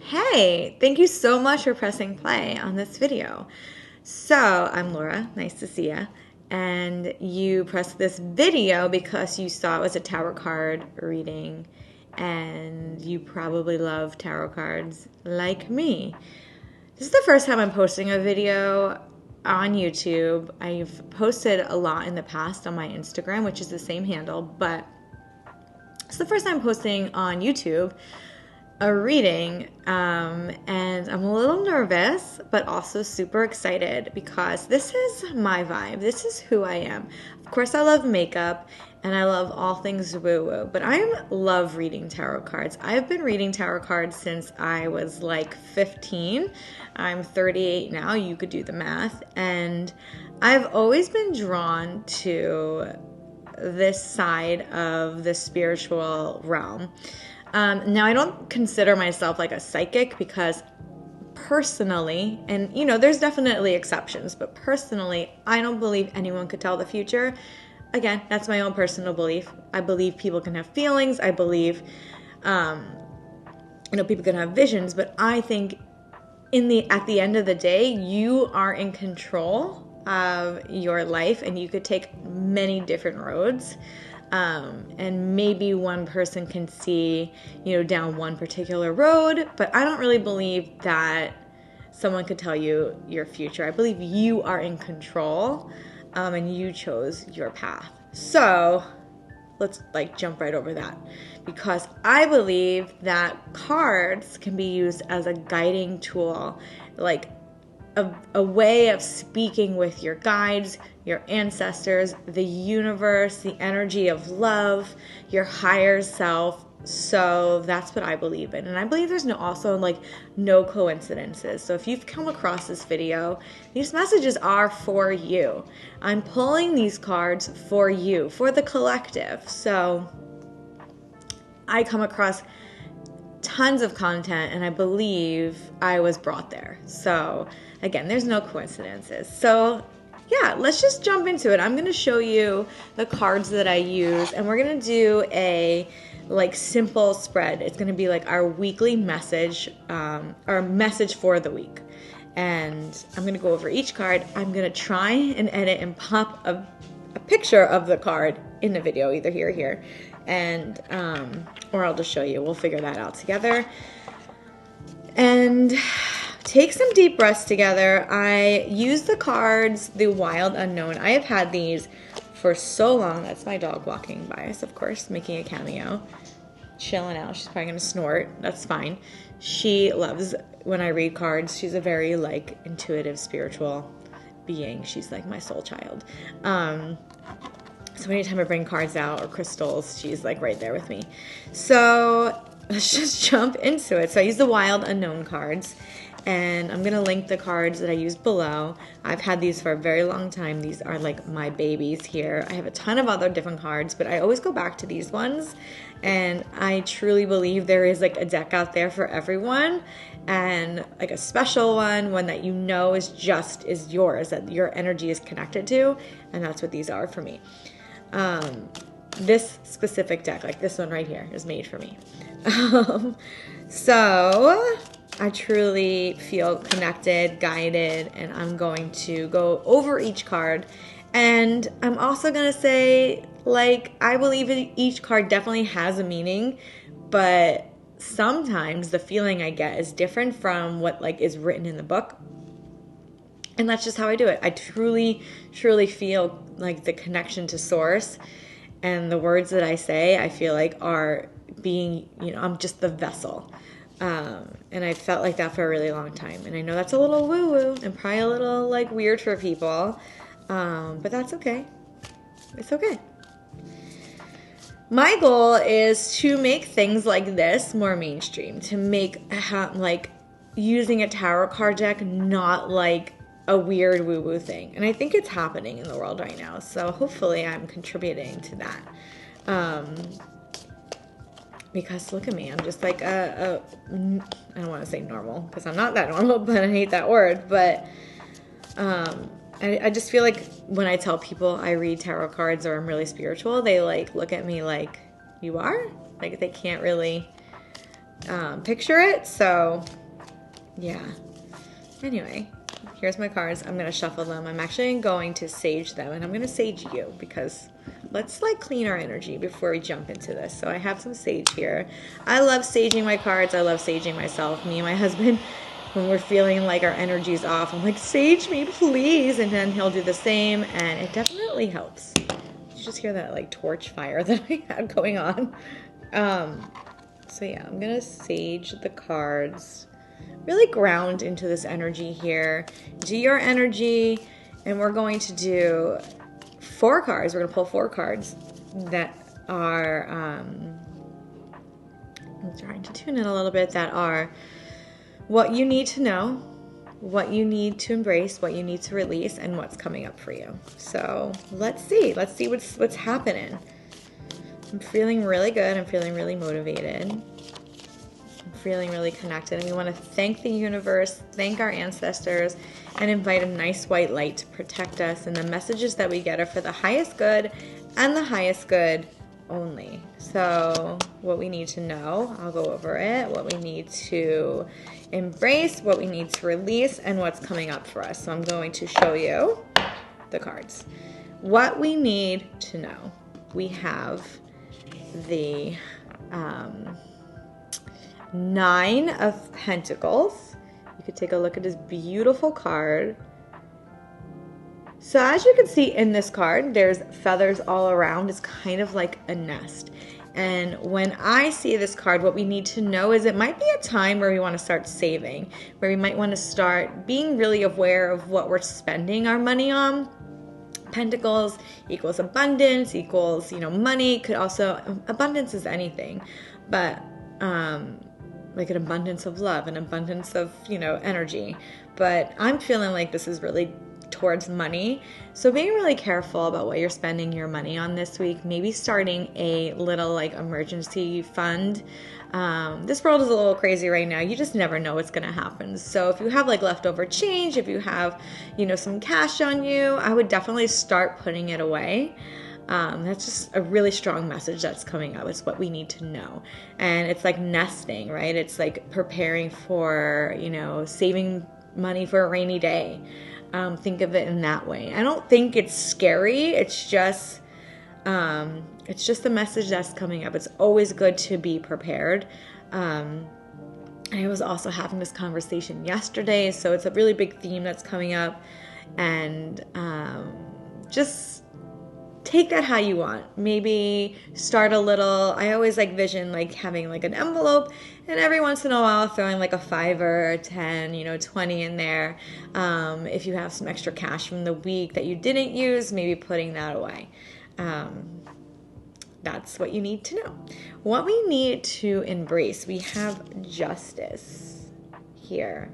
Hey, thank you so much for pressing play on this video. So, I'm Laura, nice to see ya. And you pressed this video because you saw it was a tarot card reading and you probably love tarot cards like me. This is the first time I'm posting a video on YouTube. I've posted a lot in the past on my Instagram, which is the same handle, but it's the first time posting on YouTube a reading, and I'm a little nervous but also super excited because this is my vibe. This is who I am. Of course, I love makeup and I love all things woo-woo, but I love reading tarot cards. I've been reading tarot cards since I was like 15. I'm 38 now, you could do the math, and I've always been drawn to this side of the spiritual realm. Now, I don't consider myself like a psychic because personally, and there's definitely exceptions, but personally, I don't believe anyone could tell the future. Again, that's my own personal belief. I believe people can have feelings. I believe, people can have visions, but I think at the end of the day, you are in control of your life and you could take many different roads. And maybe one person can see, down one particular road, but I don't really believe that someone could tell you your future. I believe you are in control, and you chose your path. So let's jump right over that, because I believe that cards can be used as a guiding tool, like a way of speaking with your guides, your ancestors, the universe, the energy of love, your higher self. So that's what I believe in. And I believe there's also no coincidences. So if you've come across this video, these messages are for you. I'm pulling these cards for you, for the collective. So I come across tons of content and I believe I was brought there. So again, there's no coincidences. So yeah, let's just jump into it. I'm going to show you the cards that I use, and we're going to do a simple spread. It's going to be our weekly message, our message for the week. And I'm going to go over each card. I'm going to try and edit and pop a picture of the card in the video, either here or here. And, or I'll just show you. We'll figure that out together. And take some deep breaths together. I use the cards, the Wild Unknown. I have had these for so long. That's my dog walking by us, of course, making a cameo. Chilling out. She's probably going to snort. That's fine. She loves when I read cards. She's a very intuitive, spiritual being. She's like my soul child. So anytime I bring cards out or crystals, she's right there with me. So let's just jump into it. So I use the Wild Unknown cards, and I'm going to link the cards that I used below. I've had these for a very long time. These are my babies here. I have a ton of other different cards, but I always go back to these ones. And I truly believe there is a deck out there for everyone, and a special one that is yours, that your energy is connected to. And that's what these are for me. This specific deck, this one right here, is made for me. So I truly feel connected, guided, and I'm going to go over each card. And I'm also going to say, I believe each card definitely has a meaning, but sometimes the feeling I get is different from what is written in the book. And that's just how I do it. I truly, truly feel the connection to source, and the words that I say, I feel are being, I'm just the vessel. And I felt like that for a really long time. And I know that's a little woo-woo and probably a little weird for people. But that's okay. It's okay. My goal is to make things like this more mainstream, to make using a tarot card deck not a weird woo-woo thing. And I think it's happening in the world right now. So hopefully I'm contributing to that. Because look at me, I'm just I don't want to say normal, because I'm not that normal, but I hate that word. But I just feel when I tell people I read tarot cards or I'm really spiritual, they look at me you are? They can't really picture it. So yeah. Anyway, here's my cards. I'm going to shuffle them. I'm actually going to sage them, and I'm going to sage you because let's like clean our energy before we jump into this. So I have some sage here. I love saging my cards. I love saging myself. Me and my husband, when we're feeling like our energy's off, I'm like, sage me, please. And then he'll do the same, and it definitely helps. You just hear that like torch fire that I had going on. So yeah, I'm going to sage the cards. Really ground into this energy here. Do your energy, and we're going to do 4 cards. We're going to pull 4 cards that are, I'm trying to tune in a little bit, that are what you need to know, what you need to embrace, what you need to release, and what's coming up for you. So let's see what's happening. I'm feeling really good. I'm feeling really motivated. Feeling really connected, and we want to thank the universe, thank our ancestors, and invite a nice white light to protect us. And the messages that we get are for the highest good and the highest good only. So what we need to know, I'll go over it, what we need to embrace, what we need to release, and what's coming up for us. So I'm going to show you the cards. What we need to know. We have the 9 of Pentacles. You could take a look at this beautiful card. So as you can see in this card, there's feathers all around. It's kind of like a nest. And when I see this card, what we need to know is it might be a time where we want to start saving, where we might want to start being really aware of what we're spending our money on. Pentacles equals abundance, equals, money. Could also, abundance is anything, but like an abundance of love, an abundance of, energy. But I'm feeling like this is really towards money. So being really careful about what you're spending your money on this week. Maybe starting a little like emergency fund. This world is a little crazy right now. You just never know what's going to happen. So if you have like leftover change, if you have, some cash on you, I would definitely start putting it away. That's just a really strong message that's coming up. It's what we need to know. And it's like nesting, right? It's like preparing for, saving money for a rainy day. Think of it in that way. I don't think it's scary. It's just the message that's coming up. It's always good to be prepared. I was also having this conversation yesterday, so it's a really big theme that's coming up. And just take that how you want. Maybe start a little, I always like vision like having like an envelope, and every once in a while throwing like a 5 or a 10, 20 in there. If you have some extra cash from the week that you didn't use, maybe putting that away. That's what you need to know. What we need to embrace, we have justice here.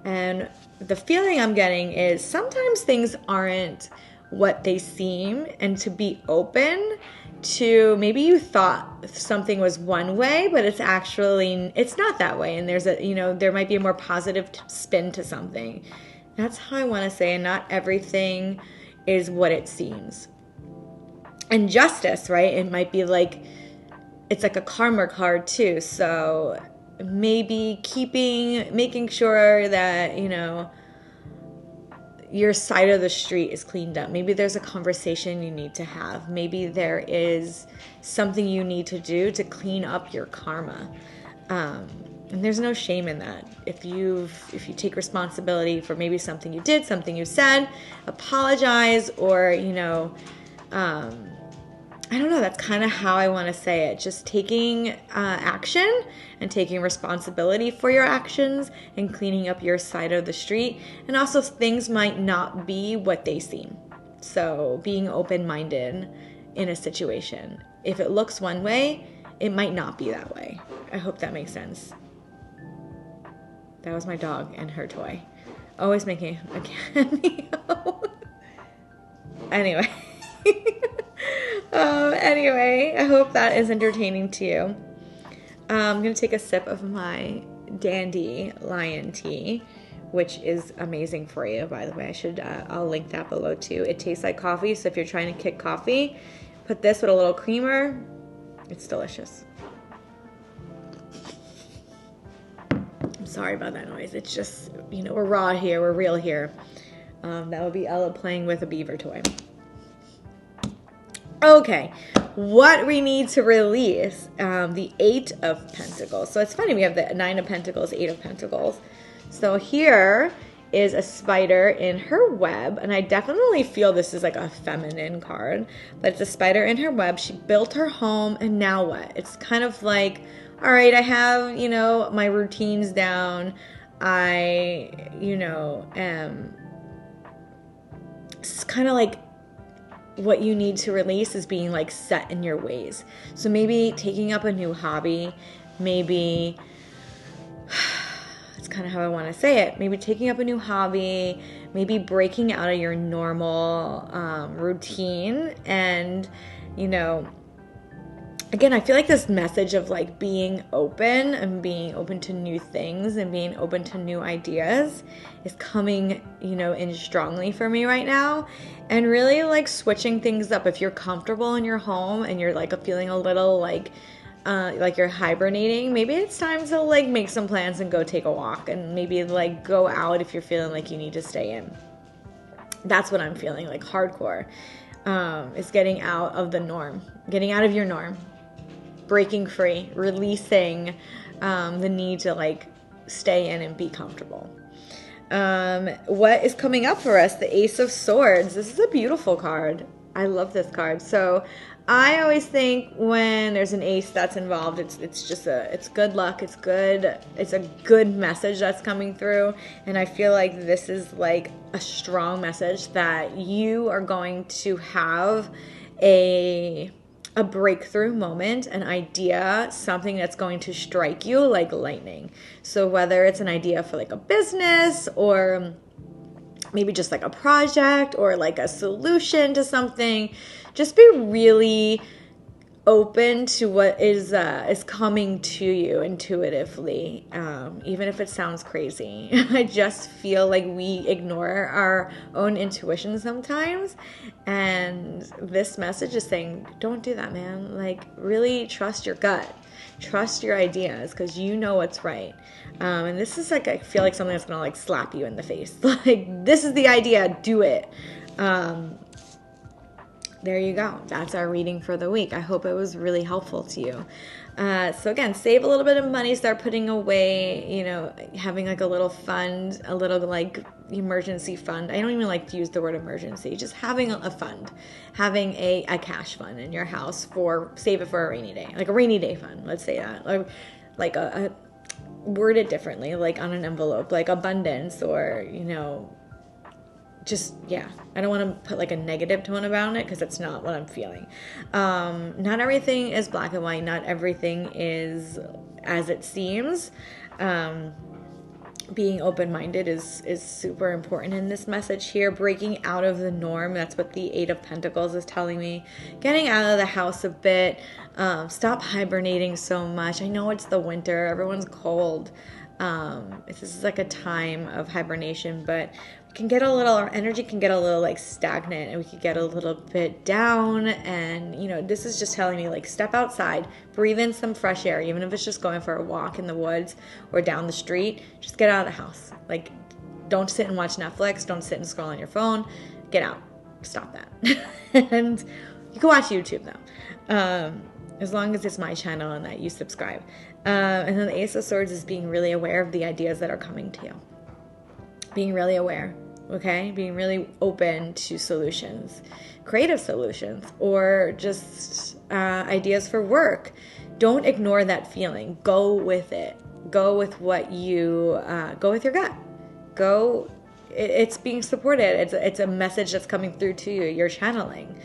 And the feeling I'm getting is sometimes things aren't what they seem, and to be open to, maybe you thought something was one way, but it's not that way. And there's there might be a more positive spin to something. That's how I want to say, and not everything is what it seems. And justice, right? It might be like, it's like a karma card too. So maybe making sure that, your side of the street is cleaned up. Maybe there's a conversation you need to have. Maybe there is something you need to do to clean up your karma. And there's no shame in that. If you take responsibility for maybe something you did, something you said, apologize, or, I don't know, that's kind of how I want to say it. Just taking action and taking responsibility for your actions and cleaning up your side of the street. And also, things might not be what they seem. So being open-minded in a situation. If it looks one way, it might not be that way. I hope that makes sense. That was my dog and her toy. Always making a cameo. Anyway. Anyway, I hope that is entertaining to you. I'm going to take a sip of my dandelion tea, which is amazing for you, by the way. I'll link that below too. It tastes like coffee, so if you're trying to kick coffee, put this with a little creamer. It's delicious. Sorry about that noise. It's just, we're raw here. We're real here. That would be Ella playing with a beaver toy. Okay, what we need to release, the 8 of Pentacles. So it's funny, we have the 9 of Pentacles, 8 of Pentacles. So here is a spider in her web, and I definitely feel this is like a feminine card, but it's a spider in her web. She built her home, and now what? It's kind of like, all right, I have, my routines down. It's kind of like, what you need to release is being like set in your ways. So maybe taking up a new hobby, maybe it's kind of how I want to say it. Maybe taking up a new hobby, maybe breaking out of your normal routine. And, again, I feel like this message of like being open and being open to new things and being open to new ideas is coming, in strongly for me right now. And really like switching things up. If you're comfortable in your home and you're like feeling a little like you're hibernating, maybe it's time to like make some plans and go take a walk, and maybe like go out if you're feeling like you need to stay in. That's what I'm feeling like hardcore, is getting out of the norm, getting out of your norm, breaking free, releasing the need to like stay in and be comfortable. What is coming up for us? The Ace of Swords. This is a beautiful card. I love this card. So I always think when there's an ace that's involved, it's good luck. It's a good message that's coming through. And I feel like this is like a strong message that you are going to have a breakthrough moment, an idea, something that's going to strike you like lightning. So whether it's an idea for like a business, or maybe just like a project, or like a solution to something, just be really open to what is coming to you intuitively, even if it sounds crazy. I just feel like we ignore our own intuition sometimes, and this message is saying, don't do that, man. Like, really trust your gut, trust your ideas, because you know what's right. And this is like, I feel like something that's gonna like slap you in the face. Like, this is the idea, do it. There you go. That's our reading for the week. I hope it was really helpful to you. So again, save a little bit of money, start putting away, having like a little fund, a little like emergency fund. I don't even like to use the word emergency, just having a fund, having a cash fund in your house save it for a rainy day, like a rainy day fund. Let's say that, or like a word it differently, like on an envelope, like abundance, or, I don't want to put like a negative tone around it, because that's not what I'm feeling. Not everything is black and white. Not everything is as it seems. Being open-minded is super important in this message here. Breaking out of the norm. That's what the 8 of Pentacles is telling me. Getting out of the house a bit. Stop hibernating so much. I know it's the winter. Everyone's cold. This is like a time of hibernation, but our energy can get a little like stagnant, and we could get a little bit down. And this is just telling me like, step outside, breathe in some fresh air, even if it's just going for a walk in the woods or down the street. Just get out of the house. Like, don't sit and watch Netflix, don't sit and scroll on your phone. Get out. Stop that. And you can watch YouTube though, as long as it's my channel and that you subscribe. And then the Ace of Swords is being really aware of the ideas that are coming to you. Being really aware, okay? Being really open to solutions, creative solutions, or just ideas for work. Don't ignore that feeling. Go with it. Go with what you, go with your gut. It's being supported. It's a message that's coming through to you. You're channeling.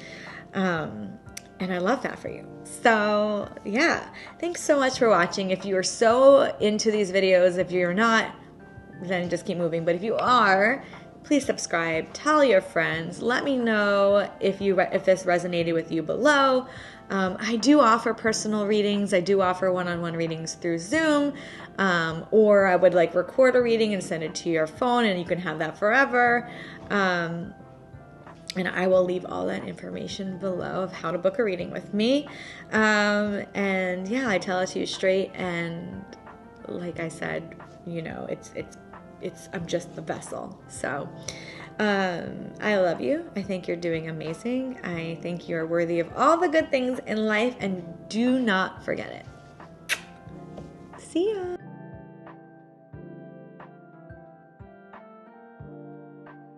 And I love that for you. So yeah, thanks so much for watching. If you are so into these videos, if you're not, then just keep moving. But if you are, please subscribe, tell your friends, let me know if this resonated with you below. I do offer personal readings. I do offer one-on-one readings through Zoom, or I would like record a reading and send it to your phone, and you can have that forever. And I will leave all that information below of how to book a reading with me. And yeah, I tell it to you straight. And like I said, I'm just the vessel. So I love you. I think you're doing amazing. I think you're worthy of all the good things in life, and do not forget it. See ya.